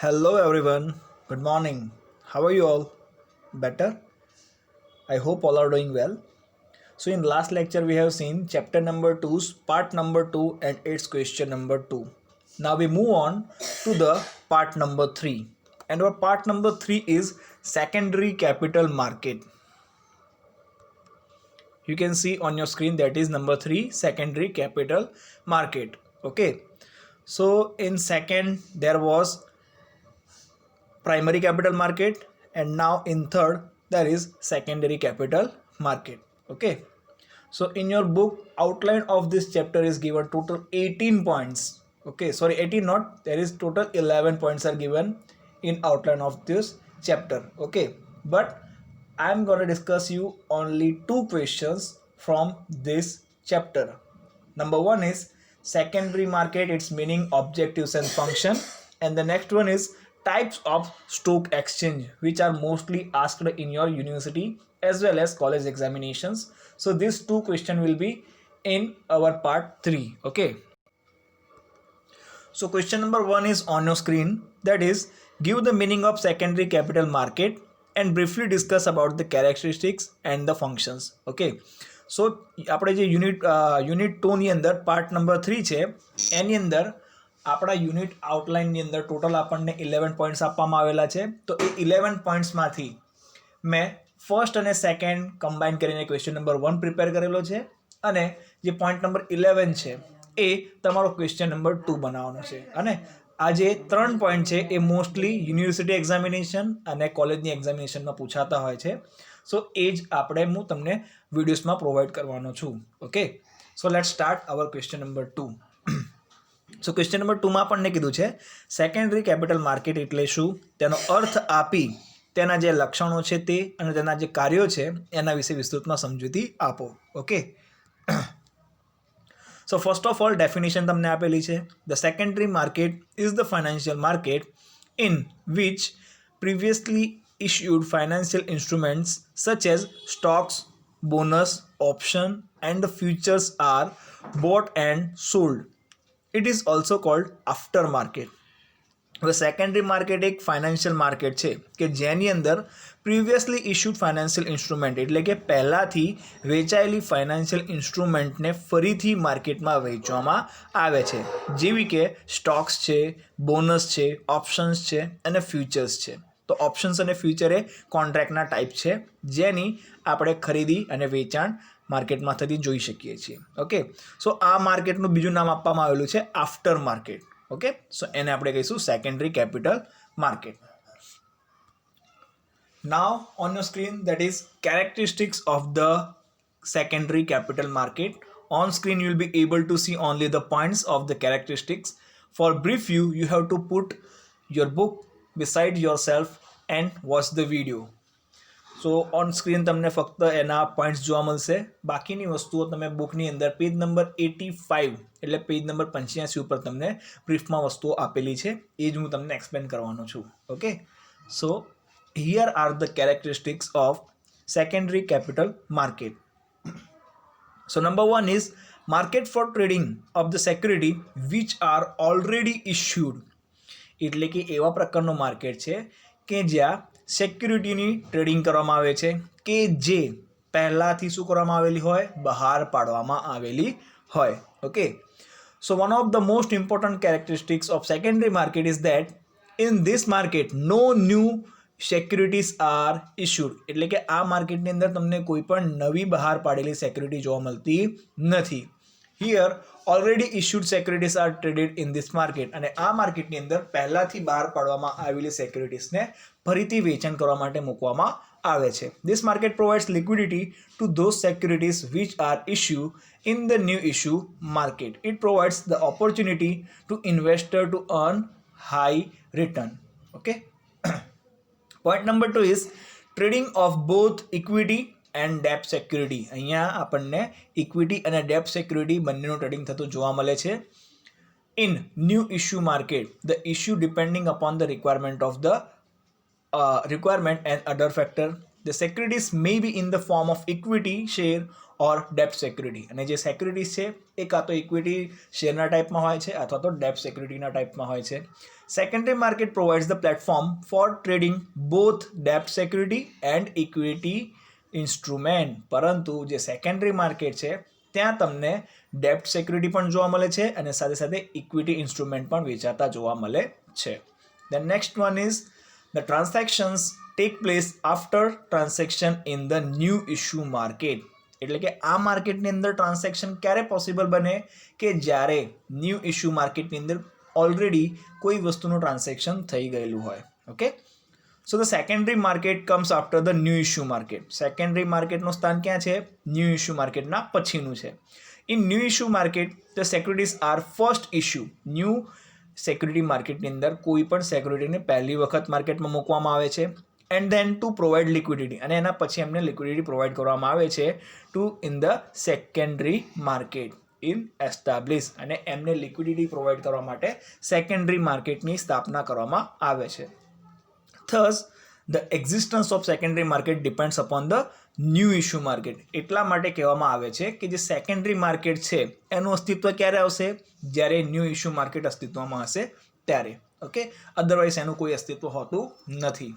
Hello everyone. Good morning. How are you all? Better? I hope all are doing well. So in last lecture we have seen chapter number 2's part number 2 and its question number 2. Now we move on to the part number 3. And our part number 3 is secondary capital market. You can see on your screen that is number 3, secondary capital market. Okay. So in second there was primary capital market, and now in third there is secondary capital market. Okay, so in your book outline of this chapter is given total 18 points. Okay, sorry, 18 not, there is total 11 points are given in outline of this chapter. Okay, but I'm going to discuss you only two questions from this chapter. Number one is secondary market, its meaning, objectives and function, and the next one is types of stock exchange, which are mostly asked in your university as well as college examinations. So these two questions will be in our part 3. Okay, so question number 1 is on your screen, that is give the meaning of secondary capital market and briefly discuss about the characteristics and the functions. Okay, સો આપણે જે unit 2 ની અંદર part number 3 છે એની અંદર આપણા unit આઉટલાઇનની અંદર total આપણને 11 points આપવામાં આવેલા છે. તો એ 11 પોઈન્ટ્સમાંથી મેં ફર્સ્ટ અને સેકન્ડ કમ્બાઈન કરીને ક્વેશ્ચન નંબર 1 પ્રિપેર કરેલો છે, અને જે પોઈન્ટ નંબર 11 છે એ તમારો ક્વેશ્ચન નંબર 2 બનાવવાનો છે. અને આ જે 3 પોઈન્ટ છે એ મોસ્ટલી યુનિવર્સિટી એક્ઝામિનેશન અને કોલેજની એક્ઝામિનેશનમાં પૂછાતા હોય છે. સો એ જ આપણે હું તમને વિડીયોઝમાં પ્રોવાઈડ કરવાનો છું. ઓકે, સો લેટ સ્ટાર્ટ અવર ક્વેશ્ચન નંબર 2. સો ક્વેશ્ચન નંબર 2માં આપણને કીધું છે સેકન્ડરી કેપિટલ માર્કેટ એટલે શું, તેનો અર્થ આપી તેના જે લક્ષણો છે તે અને તેના જે કાર્યો છે એના વિશે વિસ્તૃતમાં સમજૂતી આપો. Okay, so first of all definition તમને આપેલી છે. The secondary market is the financial market in which previously issued financial instruments such as stocks, bonus, option and futures are bought and sold. It is also called aftermarket. હવે secondary market એક financial market છે કે જેની અંદર previously issued financial instrument એટલે કે પહેલાંથી વેચાયેલી financial ઇન્સ્ટ્રુમેન્ટને ફરીથી માર્કેટમાં વેચવામાં આવે છે, જેવી કે સ્ટોક્સ છે, બોનસ છે, ઓપ્શન્સ છે અને ફ્યુચર્સ છે. તો ઓપ્શન્સ અને ફ્યુચર એ કોન્ટ્રાક્ટના ટાઈપ છે જેની આપણે ખરીદી અને વેચાણ માર્કેટમાં થતી જોઈ શકીએ છીએ. ઓકે, સો આ માર્કેટનું બીજું નામ આપવામાં આવેલું છે આફ્ટર માર્કેટ. ઓકે, સો એને આપણે કહીશું secondary capital market. Now on your screen that is characteristics of the secondary capital market. On screen you will be able to see only the points of the characteristics. For brief you have to put your book beside yourself and watch the video. So on screen તમને ફક્ત એના points જોવા મળશે, બાકીની વસ્તુઓ તમે બુકની અંદર page number 85 એટલે પેજ નંબર 85 ઉપર તમને બ્રીફમાં વસ્તુઓ આપેલી છે, એ જ હું તમને એક્સપ્લેન કરવાનો છું. Okay, so here are the characteristics of secondary capital market. So number 1 is market for trading of the security which are already issued. એટલે કે એવા પ્રકારનું માર્કેટ છે કે જ્યાં સેક્યુરિટીની ટ્રેડિંગ કરવામાં આવે છે કે જે પહેલાંથી શું કરવામાં આવેલી હોય, બહાર પાડવામાં આવેલી હોય. Okay, so one of the most important characteristics of secondary market is that in this market no new securities are issued. એટલે કે આ માર્કેટની અંદર તમને કોઈ પણ નવી બહાર પાડેલી સેક્યુરિટી જોવા મળતી નથી. Here already issued securities are traded in this market. અને આ માર્કેટની અંદર પહેલાંથી બહાર પાડવામાં આવેલી સેક્યુરિટીઝને ફરીથી વેચાણ કરવા માટે મૂકવામાં આવે છે. This market provides liquidity to those securities which are issue in the new issue market. It provides the opportunity to investor to earn high return. Okay, point number 2 is trading of both equity and ડેપ્ટ security. અહીંયા આપણને equity અને ડેપ્ટ security બંનેનું trading થતું જોવા મળે છે. In new issue market the issue depending upon the requirement of the requirement and other factor. The securities may be in the form of equity share or ડેપ્ટ security. અને જે securities છે એ કાં તો ઇક્વિટી શેરના ટાઈપમાં હોય છે અથવા તો ડેપ્ટ સિક્યુરિટીના ટાઈપમાં હોય છે. Secondary market provides the platform for trading both ડેપ્ટ સિક્યુરિટી એન્ડ ઇક્વિટી ઇન્સ્ટ્રુમેન્ટ. પરંતુ જે સેકન્ડરી માર્કેટ છે ત્યાં તમને ડેપ્ટ સિક્યુરિટી પણ જોવા મળે છે અને સાથે સાથે ઇક્વિટી ઇન્સ્ટ્રુમેન્ટ પણ વેચાતા જોવા મળે છે. The next one is the transactions take place after transaction in the new issue market. એટલે કે આ માર્કેટની અંદર ટ્રાન્ઝેક્શન ક્યારે પોસિબલ બને કે જ્યારે ન્યૂ ઇશ્યુ માર્કેટની અંદર ઓલરેડી કોઈ વસ્તુનું ટ્રાન્ઝેક્શન થઈ ગયેલું હોય. Okay, so the secondary market comes after the new issue market. Secondary માર્કેટનું સ્થાન ક્યાં છે? ન્યૂ ઇશ્યુ માર્કેટના પછીનું છે. In new issue market the securities are first issue. New security માર્કેટની અંદર કોઈ પણ સિક્યુરિટીને પહેલી વખત માર્કેટમાં મૂકવામાં આવે છે and then to provide liquidity, અને એના પછી એમને લિક્વિડિટી પ્રોવાઈડ કરવામાં આવે છે to in the secondary market in establish, અને એમને લિક્વિડિટી પ્રોવાઈડ કરવા માટે સેકન્ડરી માર્કેટની સ્થાપના કરવામાં આવે છે. Thus the existence of secondary market depends upon the new issue market. એટલા માટે કહેવામાં આવે છે કે જે સેકન્ડરી માર્કેટ છે એનું અસ્તિત્વ ક્યારે આવશે? જ્યારે ન્યૂ ઇશ્યુ માર્કેટ અસ્તિત્વમાં હશે ત્યારે. ઓકે, અધરવાઇઝ એનું કોઈ અસ્તિત્વ હોતું નથી.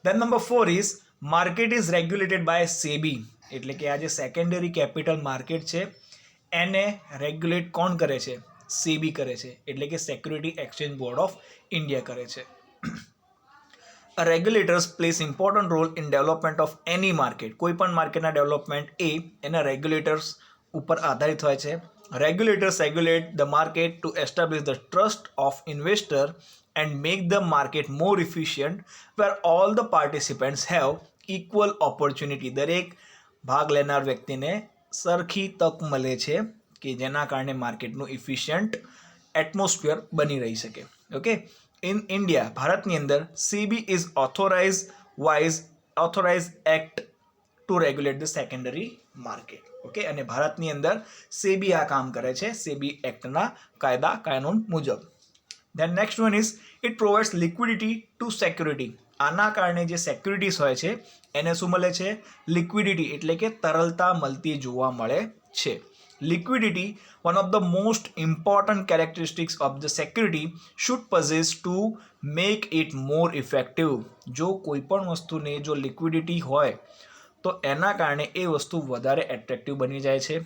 Then number 4 is market is regulated by SEBI. એટલે કે આ જે સેકન્ડરી કેપિટલ માર્કેટ છે એને રેગ્યુલેટ કોણ કરે છે? સેબી કરે છે, એટલે કે security exchange board of India કરે છે. Regulators place important role in development of any market. કોઈ પણ માર્કેટના ડેવલપમેન્ટ એ એના રેગ્યુલેટર્સ ઉપર આધારિત હોય છે. Regulators regulate the market to establish the trust of investor and make the market more efficient where all the participants have equal opportunity. દરેક ભાગ લેનાર વ્યક્તિને સરખી તક મળે છે કે જેના કારણે માર્કેટનું ઇફિશિયન્ટ એટમોસ્ફિયર બની રહી શકે. ઓકે, ઇન ઇન્ડિયા, ભારતની અંદર SEBI is authorise act to regulate the secondary market. Okay, અને ભારતની અંદર સેબી આ કામ કરે છે સેબી એક્ટના કાયદા કાનૂન મુજબ. Then next one is it provides liquidity to security. આના કારણે જે સિક્યુરિટીઝ હોય છે એને શું મળે છે? લિક્વિડિટી, એટલે કે તરલતા મળતી જોવા મળે છે. Liquidity, one of the most important characteristics of the security, should possess to make it more effective. જો કોઈ પણ વસ્તુને જો લિક્વિડિટી હોય તો એના કારણે એ વસ્તુ વધારે એટ્રેક્ટિવ બની જાય છે.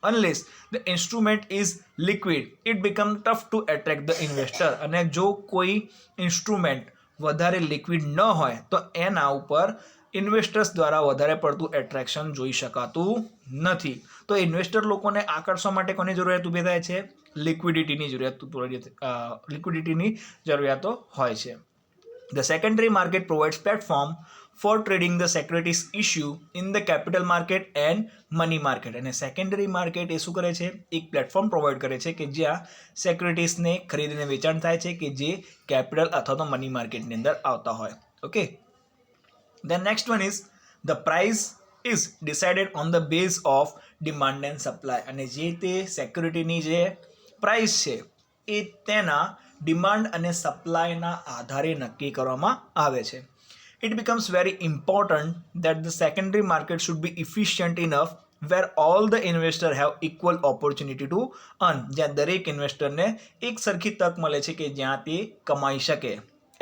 Unless the instrument is liquid, it becomes tough to attract the investor. અને જો કોઈ ઇન્સ્ટ્રુમેન્ટ વધારે લિક્વિડ ન હોય તો એના ઉપર ઇન્વેસ્ટર્સ દ્વારા વધારે પડતું એટ્રેક્શન જોઈ શકાતું નથી. તો ઇન્વેસ્ટર લોકોને આકર્ષવા માટે કોની જરૂરિયાત ઊભી થાય છે? લિક્વિડિટીની જરૂરિયાતો હોય છે. The secondary market provides platform for trading the securities issue in the capital market and money market. અને સેકન્ડરી માર્કેટ એ શું કરે છે? એક પ્લેટફોર્મ પ્રોવાઈડ કરે છે કે જ્યાં સિક્યુરિટીઝને ખરીદીને વેચાણ થાય છે કે જે કેપિટલ અથવા તો મની માર્કેટની અંદર આવતા હોય. Okay, than next one is the price is decided on the base of demand and supply. અને જે તે સિક્યુરિટીની જે પ્રાઇસ છે એ તેના ડિમાન્ડ અને સપ્લાયના આધારે નક્કી કરવામાં આવે છે. It becomes very important that the secondary market should be efficient enough where all the investors have equal opportunity to earn. જ્યાં દરેક ઇન્વેસ્ટરને એક સરખી તક મળે છે કે જ્યાં તે કમાઈ શકે.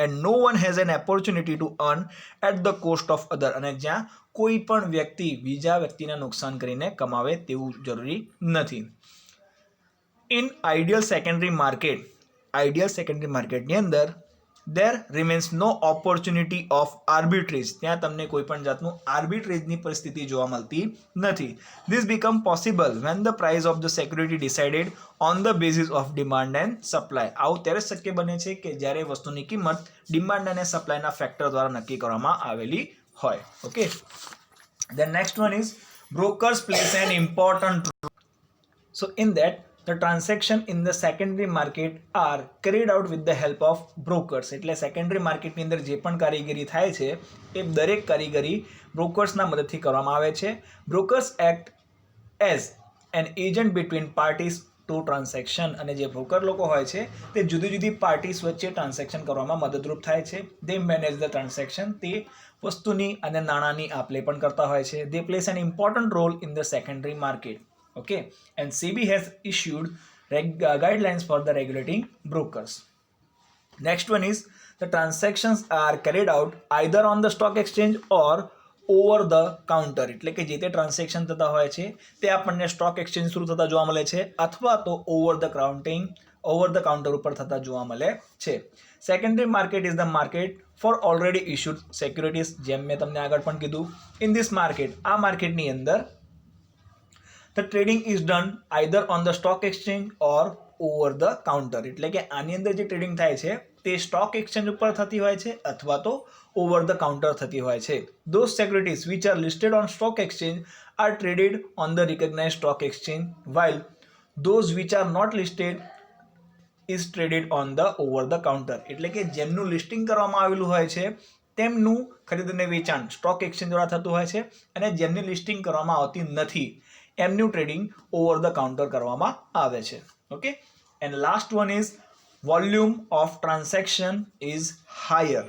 And no one has an opportunity to earn at the cost of other. અને જ્યાં કોઈ પણ વ્યક્તિ બીજા વ્યક્તિને નુકસાન કરીને કમાવે તેવું જરૂરી નથી. In ideal secondary માર્કેટની અંદર there remains no opportunity of arbitrage. ત્યાં તમને કોઈ પણ જાતનું આર્બિટ્રેજની પરિસ્થિતિ જોવા મળતી નથી. This become possible when the price of the security decided on the basis of demand and supply. આવું ત્યારે શક્ય બને છે કે જ્યારે વસ્તુની કિંમત ડિમાન્ડ અને સપ્લાયના ફેક્ટર દ્વારા નક્કી કરવામાં આવેલી હોય. Okay, the next one is brokers plays an important role. So in that the transaction in the secondary market are carried out with the help of brokers. એટલે સેકન્ડરી માર્કેટની અંદર જે પણ કારીગરી થાય છે એ દરેક કારીગરી બ્રોકર્સના મદદથી કરવામાં આવે છે. Brokers act as an agent between parties to transaction અને જે બ્રોકર લોકો હોય છે તે જુદી જુદી પાર્ટીસ વચ્ચે ટ્રાન્ઝેક્શન કરવામાં મદદરૂપ થાય છે. દે મેનેજ ધ ટ્રાન્ઝેક્શન, તે વસ્તુની અને નાણાંની આપ લે પણ કરતા હોય છે. They place an important role in the secondary market. Okay, and SEBI has issued guidelines for the regulating brokers. Next one is the transactions are carried out either on the stock exchange or over the counter. એટલે કે જે તે transaction થતા હોય છે તે આપણને stock exchange through થતા જોવા મળે છે અથવા તો ઓવર ધ કાઉન્ટર ઉપર થતા જોવા મળે છે. Secondary market is the market for already issued securities. જેમ મેં તમને આગળ પણ કીધું, ઇન ધીસ માર્કેટ, આ માર્કેટની અંદર the trading is done either on the stock exchange or over the counter. એટલે કે આની અંદર જે ટ્રેડિંગ થાય છે તે સ્ટોક એક્સચેન્જ ઉપર થતી હોય છે અથવા તો ઓવર ધ કાઉન્ટર થતી હોય છે. Those securities which are listed on stock exchange are traded on the recognized stock exchange, while those which are not listed is traded on the over the counter. એટલે કે જેમનું listing કરવામાં આવેલું હોય છે તેમનું ખરીદ અને વેચાણ સ્ટોક એક્સચેન્જ દ્વારા થતું હોય છે અને જેમની લિસ્ટિંગ કરવામાં આવતી નથી એમનું ટ્રેડિંગ ઓવર ધ કાઉન્ટર કરવામાં આવે છે. Okay, and last one is volume of transaction is higher.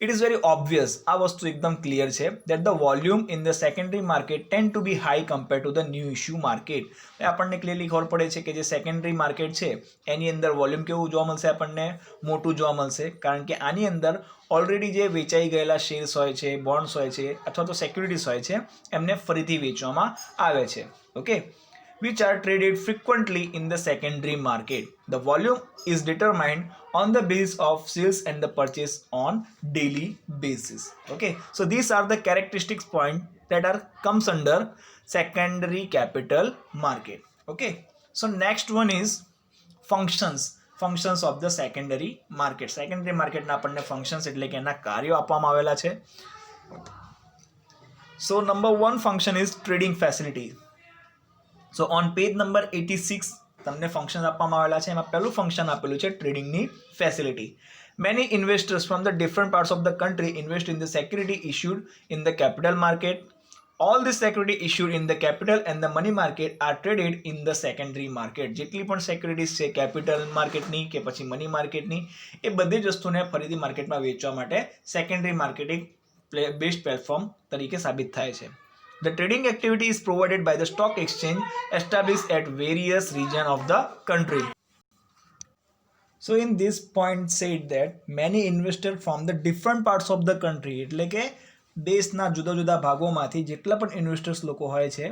It is very obvious, આ વસ્તુ એકદમ ક્લિયર છે that the volume in the secondary market tend to be high compare to the new issue market. આપણને clearly ખબર પડે છે કે જે સેકન્ડરી માર્કેટ છે એની અંદર વોલ્યુમ કેવું જોવા મળશે, આપણને મોટું જોવા મળશે, કારણ કે આની અંદર ઓલરેડી જે વેચાઈ ગયેલા શેર્સ હોય છે, બોન્ડ્સ હોય છે અથવા તો સિક્યુરિટીઝ હોય છે એમને ફરીથી વેચવામાં આવે છે. Okay, which are traded frequently in the secondary market. The volume is determined on the basis of sales and the purchase on daily basis. Okay, so these are the characteristics point that are comes under secondary capital market. Okay, so next one is functions of the secondary market. Secondary market ના આપણને functions એટલે કે એના કાર્યો આપવામાં આવેલા છે. So number one function is trading facility. So on page number 86 તમને ફંક્શન આપવામાં આવેલા છે. એમાં પહેલું ફંક્શન આપેલું છે ટ્રેડિંગની facility. Many investors from the different parts of the country invest in the security issued in the capital market. All the security issued in the capital and the money market are traded in the secondary market. જેટલી પણ securities છે capital માર્કેટની કે પછી money માર્કેટની, એ બધી જ વસ્તુને ફરીથી માર્કેટમાં વેચવા માટે સેકન્ડરી માર્કેટિંગ બેસ્ટ પ્લેટફોર્મ તરીકે સાબિત થાય છે. The trading activity is provided by the stock exchange established at various regions of the country. So in this point said that many investors from the different parts of the country, એટલે કે દેશના જુદા જુદા ભાગોમાંથી જેટલા પણ investors લોકો હોય છે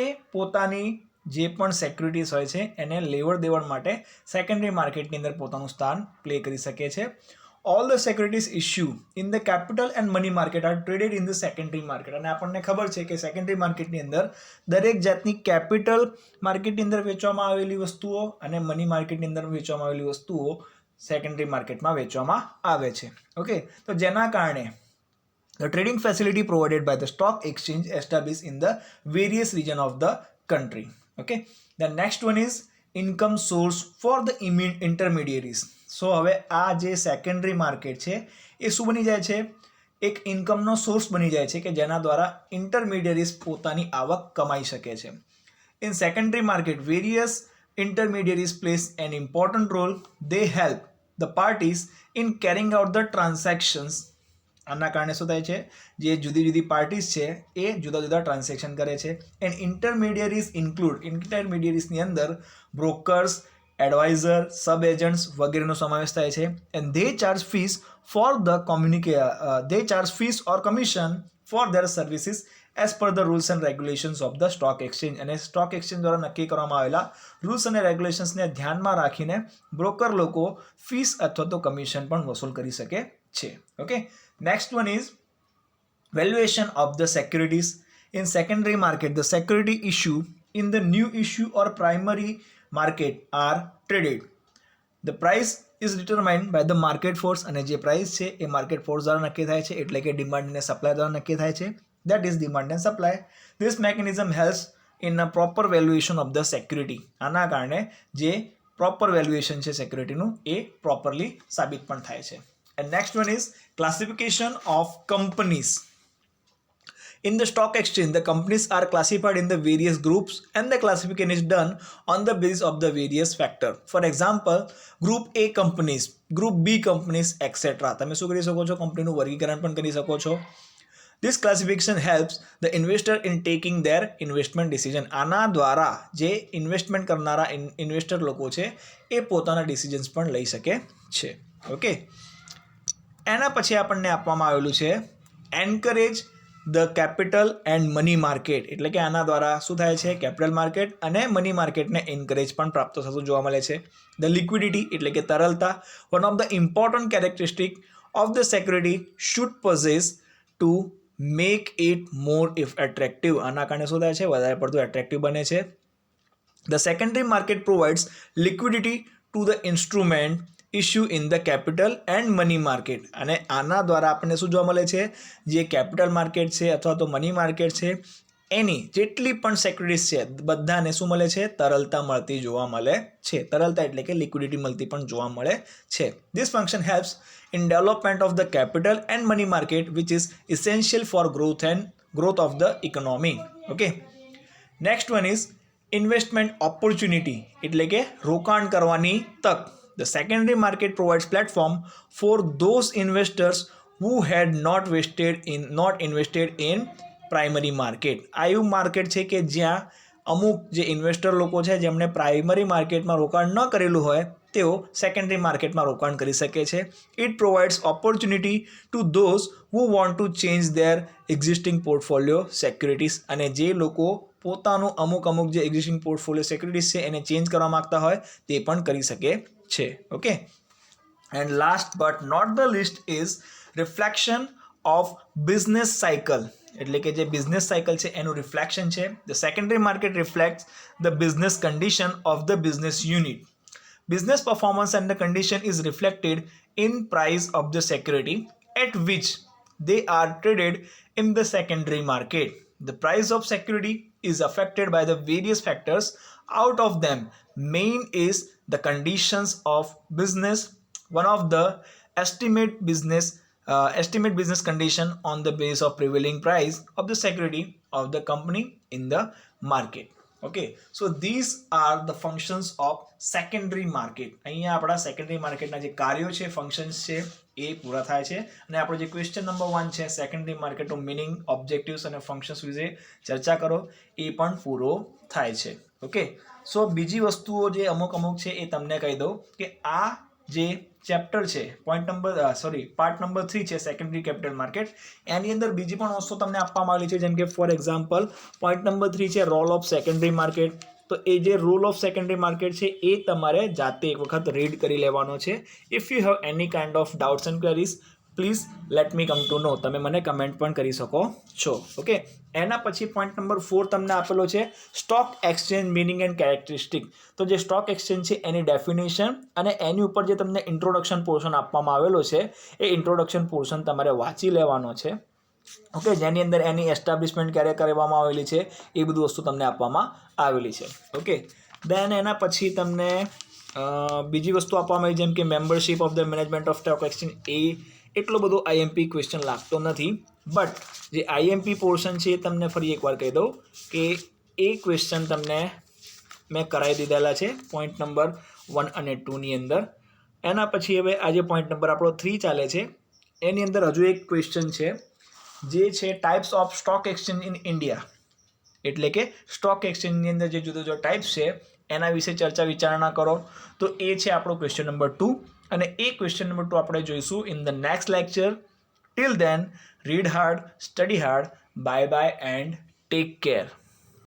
એ પોતાની જે પણ સિક્યુરિટીઝ હોય છે એને લેવડ દેવડ માટે સેકન્ડરી માર્કેટની અંદર પોતાનું સ્થાન પ્લે કરી શકે છે. All the securities issued in the capital and money market are traded in the secondary market. અને આપણને ખબર છે કે સેકન્ડરી માર્કેટની અંદર દરેક જાતની કેપિટલ માર્કેટની અંદર વેચવામાં આવેલી વસ્તુઓ અને મની માર્કેટની અંદર વેચવામાં આવેલી વસ્તુઓ સેકન્ડરી માર્કેટમાં વેચવામાં આવે છે. ઓકે, તો જેના કારણે the trading facility provided by the stock exchange established in the various region of the country. Okay, the next one is income source for the intermediaries. સો હવે આ જે સેકન્ડરી માર્કેટ છે એ શું બની જાય છે, એક ઇન્કમનો સોર્સ બની જાય છે કે જેના દ્વારા ઇન્ટરમીડિયરીઝ પોતાની આવક કમાઈ શકે છે. In secondary market various intermediaries place an important role. They help the parties in carrying out the transactions. આના કારણે શું થાય છે, જે જુદી જુદી પાર્ટીઝ છે એ જુદા જુદા ટ્રાન્ઝેક્શન કરે છે. એન્ડ ઇન્ટરમીડિયરીઝ ઇન્ટરમીડિયરીઝની અંદર બ્રોકર્સ, એડવાઇઝર, સબ એજન્ટ્સ વગેરેનો સમાવેશ થાય છે. And they charge fees for the fees or commission four there services as per the rules and regulations of the stock exchange. અને સ્ટોક એક્સચેન્જ દ્વારા નક્કી કરવામાં આવેલા રૂલ્સ અને રેગ્યુલેશન્સને ધ્યાનમાં રાખીને બ્રોકર લોકો ફીસ અથવા તો કમિશન પણ વસૂલ કરી શકે છે. Okay, next one is valuation of the securities. In secondary market the security issue in the new issue or primary market are traded. The price is determined by the market force. અને જે price છે એ market force દ્વારા નક્કી થાય છે, એટલે કે demand અને સપ્લાય દ્વારા નક્કી થાય છે. That is demand and supply. This mechanism helps in a proper valuation of the security. આના કારણે જે પ્રોપર વેલ્યુએશન છે સિક્યુરિટીનું એ પ્રોપરલી સાબિત પણ થાય છે. And next one is classification of companies. In the stock exchange, the companies are classified in the various groups and the classification is done on the basis of the various factor. For example, group A companies, group B companies, etc. તમે શું કરી શકો છો? કંપનીનું વર્ગીકરણ પણ કરી શકો છો. This classification helps the investor in taking their investment decision. આના દ્વારા જે ઇન્વેસ્ટમેન્ટ કરનારા ઇન્વેસ્ટર લોકો છે એ પોતાના ડિસિઝન્સ પણ લઈ શકે છે. ઓકે, એના પછી આપણને આપવામાં આવેલું છે encourage the capital and money market. એટલે કે આના દ્વારા શું થાય છે? કેપિટલ માર્કેટ અને મની માર્કેટને એન્કરેજ પણ પ્રાપ્ત થતું જોવા મળે છે. ધ લિક્વિડિટી એટલે કે તરલતા, one of the important characteristic of the security should possess to make it more attractive. આના કારણે શું થાય છે? વધારે પડતું એટ્રેક્ટિવ બને છે. The secondary market provides liquidity to the instrument issue in the capital and money market. અને આના દ્વારા આપણને શું જોવા મળે છે? જે કેપિટલ માર્કેટ છે અથવા તો મની માર્કેટ છે એની જેટલી પણ સેક્યુરિટીઝ છે બધાને શું મળે છે? તરલતા મળતી જોવા મળે છે. તરલતા એટલે કે લિક્વિડિટી મળતી પણ જોવા મળે છે. This function helps in development of the capital and money market, which is essential for growth of the economy. Okay, next one is investment opportunity એટલે કે રોકાણ કરવાની તક. The secondary market provides platform for those investors who had not invested in primary market. આ એવું market છે કે જ્યાં અમુક જે ઇન્વેસ્ટર લોકો છે જેમણે પ્રાઇમરી માર્કેટમાં રોકાણ ન કરેલું હોય તેઓ સેકન્ડરી માર્કેટમાં રોકાણ કરી શકે છે. It provides opportunity two those who want to change there existing portfolio securities. અને જે લોકો પોતાનું અમુક જે એક્ઝિસ્ટિંગ પોર્ટફોલિયો સિક્યુરિટીઝ છે એને ચેન્જ કરવા માગતા હોય તે પણ કરી શકે છે. Okay, and last but not the least is reflection of business cycle. એટલે કે જે બિઝનેસ સાયકલ છે એનું રિફ્લેક્શન છે. The secondary market reflects the business condition of the business unit. Business performance and the condition is reflected in price of the security at which they are traded in the secondary market. The price of security is affected by the various factors. Out of them, main is the conditions of business. One of the estimate business condition on the base of prevailing price of the security of the company in the market. Okay, so these are the functions of secondary market. અહીંયા આપણા secondary માર્કેટના જે કાર્યો છે, functions છે એ પૂરા થાય છે. અને આપણો જે ક્વેશ્ચન નંબર 1 છે સેકન્ડરી માર્કેટનું મિનિંગ, ઓબ્જેક્ટિવ્સ અને ફંક્શન્સ વિશે ચર્ચા કરો એ પણ પૂરો થાય છે. ઓકે, સો બીજી વસ્તુઓ જે અમુક છે એ તમને કહી દઉં કે આ જે ચેપ્ટર છે પાર્ટ નંબર 3 છે સેકન્ડરી કેપિટલ માર્કેટ, એની અંદર બીજી પણ વસ્તુ તમને આપવામાં આવેલી છે. જેમ કે ફોર એક્ઝામ્પલ પોઈન્ટ નંબર 3 છે રોલ ઓફ સેકન્ડરી માર્કેટ. તો એ જે રોલ ઓફ સેકન્ડરી માર્કેટ છે એ તમારે જાતે એક વખત રીડ કરી લેવાનો છે. If you have any kind of doubts and queries please let me come to know. તમે મને કમેન્ટ પણ કરી શકો છો. ઓકે, એના પછી પોઈન્ટ નંબર 4 તમને આપેલો છે stock exchange meaning and characteristic. તો જે સ્ટોક એક્સચેન્જ છે એની ડેફિનેશન અને એની ઉપર જે તમને ઇન્ટ્રોડક્શન પોર્શન આપવામાં આવેલો છે એ ઇન્ટ્રોડક્શન પોર્શન તમારે વાંચી લેવાનો છે. ઓકે, જેની અંદર એની એસ્ટાબ્લિશમેન્ટ ક્યારે કરવામાં આવેલી છે એ બધું વસ્તુ તમને આપવામાં આવેલી છે. ઓકે, દેન એના પછી તમને બીજી વસ્તુ આપવામાં આવી જેમ કે membership of the management of stock exchange. એ એટલો બધો આઈએમપી ક્વેશ્ચન લાગતો નથી, બટ જે આઈએમપી પોર્શન છે એ તમને ફરી એકવાર કહી દઉં કે એ ક્વેશ્ચન તમને મેં કરાવી દીધેલા છે પોઈન્ટ નંબર 1 અને 2ની અંદર. એના પછી હવે આજે પોઈન્ટ નંબર આપણો 3 ચાલે છે. એની અંદર હજુ એક ક્વેશ્ચન છે જે છે types of stock exchange in India. એટલે કે સ્ટોક એક્સચેન્જની અંદર જે જુદા જુદા ટાઈપ્સ છે એના વિશે ચર્ચા વિચારણા કરો. તો એ છે આપણો ક્વેશ્ચન નંબર 2 અને એ ક્વેશ્ચન નંબર 2 આપણે જોઈશું in the next lecture. Till then read hard, study hard, bye bye and take care.